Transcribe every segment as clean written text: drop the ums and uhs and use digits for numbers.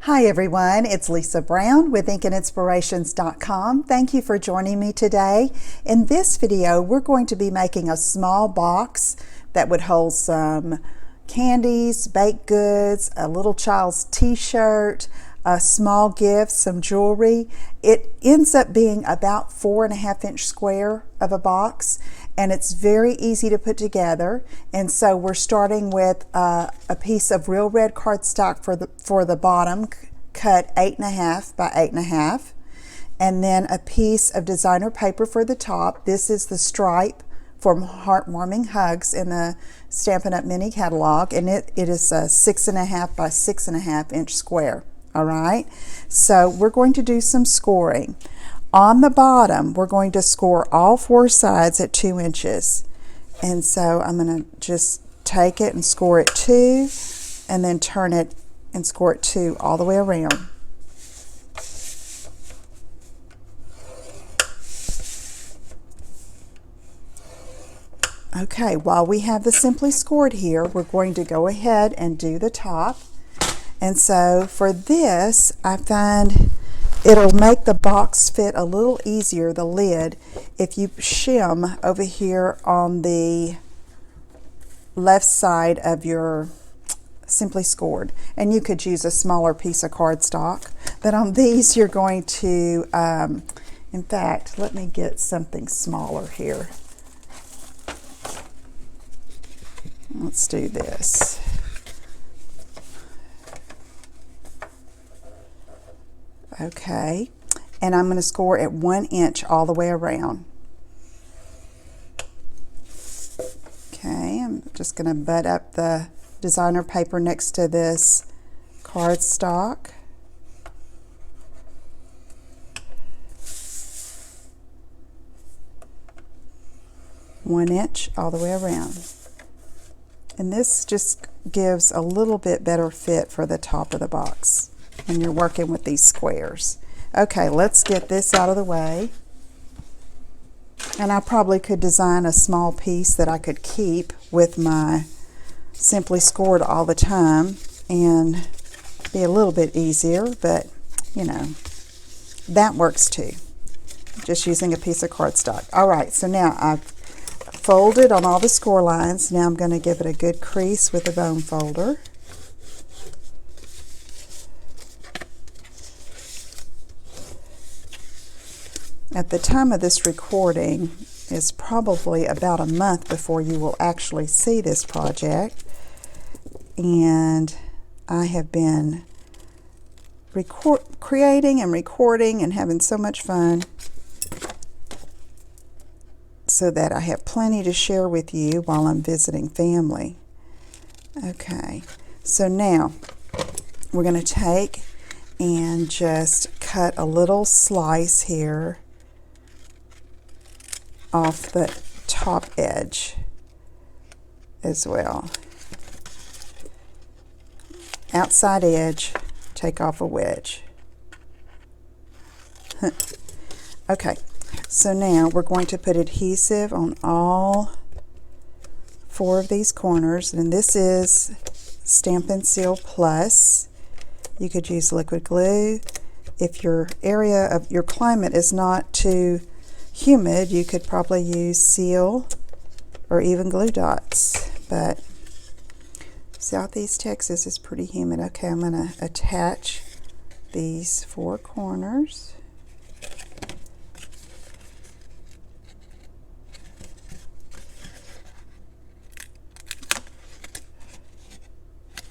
Hi everyone, it's Lisa Brown with InkandInspirations.com. Thank you for joining me today. In this video, we're going to be making a small box that would hold some candies, baked goods, a little child's t-shirt, a small gift, some jewelry. It ends up being about 4.5-inch square of a box, and it's very easy to put together. And so we're starting with a piece of real red cardstock for the bottom, cut 8.5 by 8.5, and then a piece of designer paper for the top. This is the stripe from Heartwarming Hugs in the Stampin' Up! Mini catalog, and it is a 6.5 by 6.5-inch square. All right, so we're going to do some scoring. On the bottom, we're going to score all 4 sides at 2 inches. And so I'm going to just take it and score it 2, and then turn it and score it 2 all the way around. Okay, while we have the Simply Scored here, we're going to go ahead and do the top. And so for this, I find it'll make the box fit a little easier, the lid, if you shim over here on the left side of your Simply Scored. And you could use a smaller piece of cardstock, but on these you're going to, in fact, let me get something smaller here. Let's do this. Okay, and I'm going to score at 1 inch all the way around. Okay, I'm just going to butt up the designer paper next to this cardstock. One inch all the way around. And this just gives a little bit better fit for the top of the box when you're working with these squares. Okay, let's get this out of the way. And I probably could design a small piece that I could keep with my Simply Scored all the time and be a little bit easier, but you know, that works too. Just using a piece of cardstock. All right, so now I've folded on all the score lines. Now I'm going to give it a good crease with a bone folder. At the time of this recording, it's probably about a month before you will actually see this project. And I have been creating and recording and having so much fun so that I have plenty to share with you while I'm visiting family. Okay, so now we're going to take and just cut a little slice here off the top edge as well. Outside edge, take off a wedge. Okay, so now we're going to put adhesive on all 4 of these corners, and this is Stampin' Seal Plus. You could use liquid glue. If your area of your climate is not too humid, you could probably use seal or even glue dots, but Southeast Texas is pretty humid. Okay, I'm going to attach these 4 corners.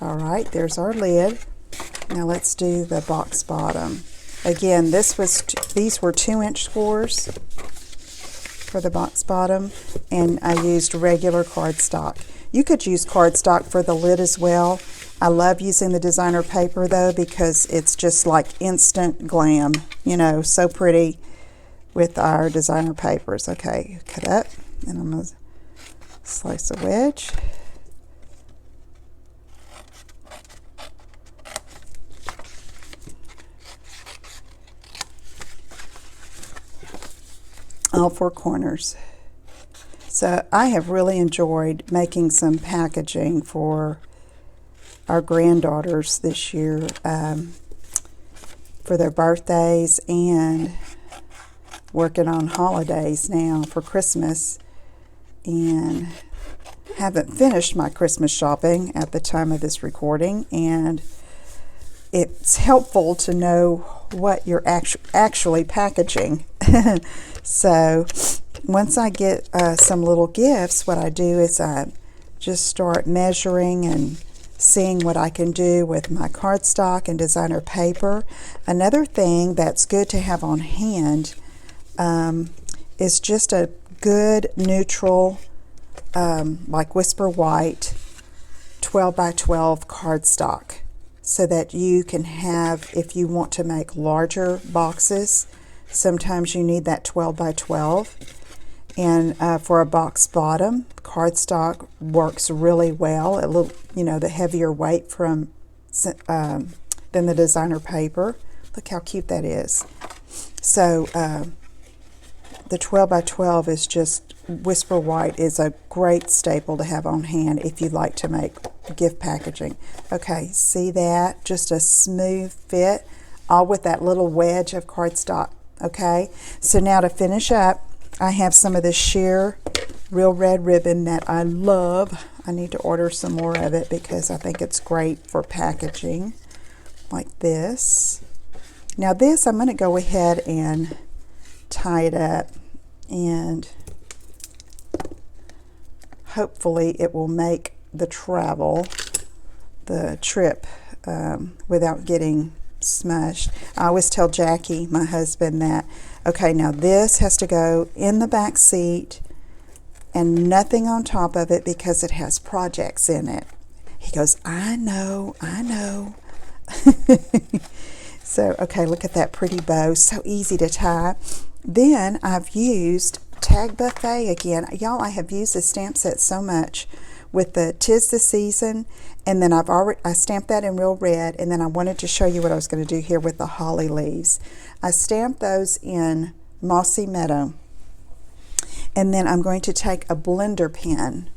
All right, there's our lid. Now let's do the box bottom. Again, these were 2-inch scores for the box bottom, and I used regular cardstock. You could use cardstock for the lid as well. I love using the designer paper though, because it's just like instant glam, you know, so pretty with our designer papers. Okay, cut up, and I'm going to slice a wedge. All 4 corners. So I have really enjoyed making some packaging for our granddaughters this year. for their birthdays and working on holidays now for Christmas, and haven't finished my Christmas shopping at the time of this recording, and it's helpful to know what you're actually packaging. So once I get some little gifts, what I do is I just start measuring and seeing what I can do with my cardstock and designer paper. Another thing that's good to have on hand is just a good neutral, like Whisper White 12 by 12 cardstock, so that you can have, if you want to make larger boxes, sometimes you need that 12 by 12. And for a box bottom, cardstock works really well. A little, the heavier weight than the designer paper. Look how cute that is. So the 12 by 12 is just, Whisper White is a great staple to have on hand if you'd like to make gift packaging. Okay, see that? Just a smooth fit, all with that little wedge of cardstock. Okay, so now to finish up, I have some of this sheer real red ribbon that I love. I need to order some more of it because I think it's great for packaging like this. Now this, I'm going to go ahead and tie it up, and hopefully it will make the trip without getting smushed. I always tell Jackie, my husband, that, okay, now this has to go in the back seat and nothing on top of it because it has projects in it. He goes, I know. So, okay, look at that pretty bow. So easy to tie. Then I've used Tag Buffet again. Y'all, I have used this stamp set so much with the 'Tis the Season, and then I stamped that in real red, and then I wanted to show you what I was going to do here with the holly leaves. I stamped those in Mossy Meadow, and then I'm going to take a blender pen,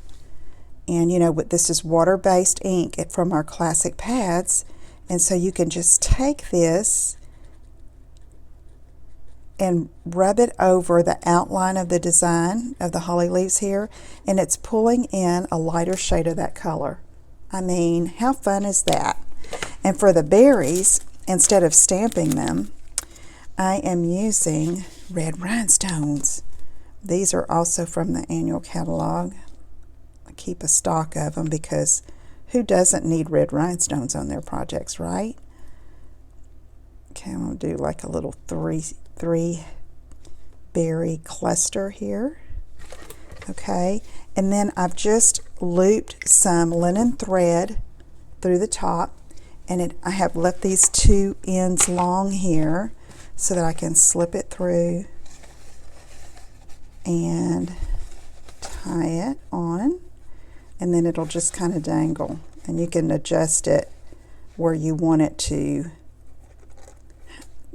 and this is water-based ink from our classic pads, and so you can just take this and rub it over the outline of the design of the holly leaves here, and it's pulling in a lighter shade of that color. I mean, how fun is that? And for the berries, instead of stamping them, I am using red rhinestones. These are also from the annual catalog. I keep a stock of them because who doesn't need red rhinestones on their projects, right? Okay, I'm going to do like a little three berry cluster here. Okay, and then I've just looped some linen thread through the top, and I have left these two ends long here so that I can slip it through and tie it on, and then it'll just kind of dangle, and you can adjust it where you want it to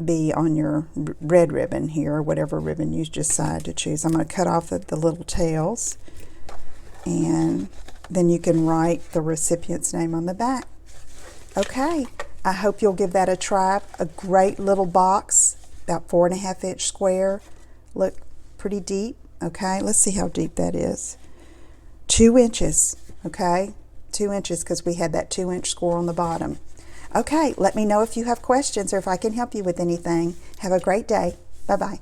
be on your red ribbon here, or whatever ribbon you decide to choose. I'm going to cut off the little tails, and then you can write the recipient's name on the back. Okay, I hope you'll give that a try. A great little box, about 4.5-inch square. Look, pretty deep. Okay, let's see how deep that is. 2 inches, okay? 2 inches, because we had that 2-inch score on the bottom. Okay, let me know if you have questions or if I can help you with anything. Have a great day. Bye-bye.